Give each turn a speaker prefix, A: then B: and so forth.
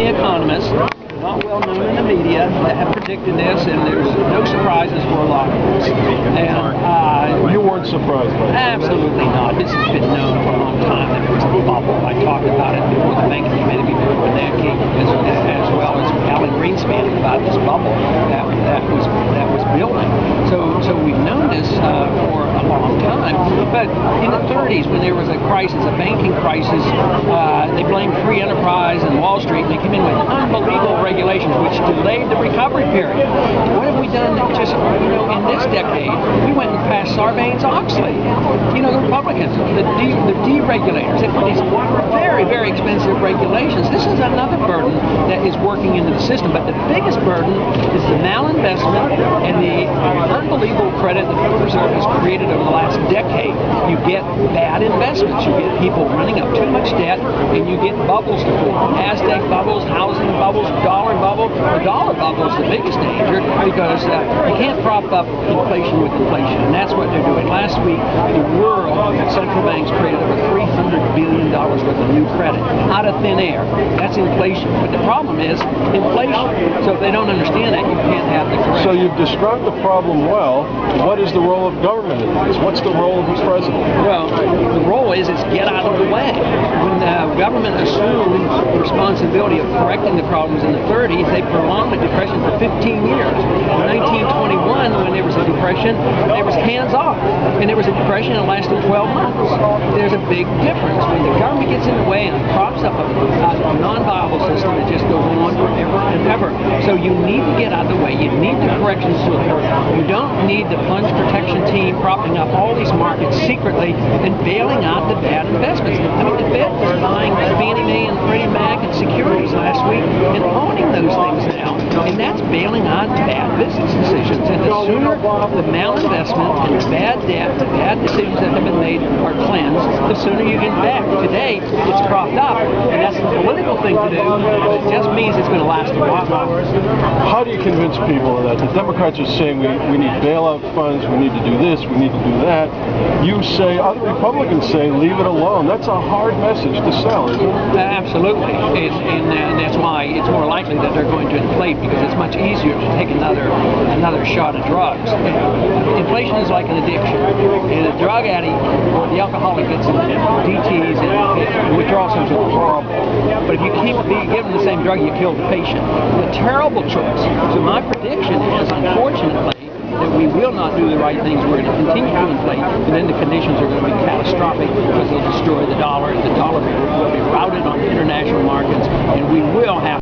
A: economists, not well known in the media, that have predicted this, and there's no surprises for a lot of us. And
B: you weren't surprised by it?
A: Absolutely not. This has been known for a long time that there was a bubble. I talked about it before the banking committee, before Bernanke, as well as Alan Greenspan, about this bubble that was building. So we've known this for a long time. But in the 30s, when there was a crisis, a banking crisis, they blamed free enterprise and Wall Street, and they came in with unbelievable regulations which delayed the recovery period. What have we done just, in this decade? We went and passed Sarbanes-Oxley. The Republicans, the deregulators, they put these very, very expensive regulations. This is another burden that is working into the system, but the biggest burden is the malinvestment and the unbelievable credit the Federal Reserve has created over the last decade. You get bad investments. You get people running up too much debt, and you get bubbles to form. Aztec bubbles, housing bubbles, dollar bubble. The dollar bubble is the biggest danger because you can't prop up inflation with inflation, and that's what they're doing. Last week, the world central banks created over $300 billion worth of new credit out of thin air. That's inflation. But the problem is inflation. So if they don't understand that, you can't have the correction.
B: So you've described the problem well. What is the role of government in this? What's the role of the president?
A: Well, the role is get out of the way. When the government assumed the responsibility of correcting the problems in the 30s, they prolonged the Depression for 15 years. In 1921, when there was a Depression, there was hands off. And there was a Depression that lasted 12 months. There's a big difference. When the government gets in the way and props up a non-viable system, it just goes on forever and ever. So you need to get out of the way. You need the corrections to occur. You don't need the plunge protection team propping up all these markets secretly and bailing out the bad investments. I mean, the Fed was buying Fannie Mae and Freddie Mac and securities last week and owning those things now. And that's bailing out bad business decisions. And the sooner the malinvestment and the bad debt, the bad decisions that have been made are cleansed, the sooner you get back. Today, it's propped up, and that's the political thing to do, but it just means it's going to last a while longer.
B: How do you convince people that the Democrats are saying we need bailout funds, we need to do this, we need to do that? You say, other Republicans say, leave it alone. That's a hard message to sell, isn't it?
A: Absolutely, and that's why it's more likely that they're going to inflate, because it's much easier to take another shot of drugs. Inflation is like an addiction, and a drug addict or the alcoholic gets DTs and withdrawal symptoms are horrible. But if you keep giving the same drug, you kill the patient. It's a terrible choice. So my prediction is, unfortunately, that we will not do the right things. We're going to continue to inflate, and then the conditions are going to be catastrophic because they'll destroy the dollar. The dollar will be routed on the international markets, and we will have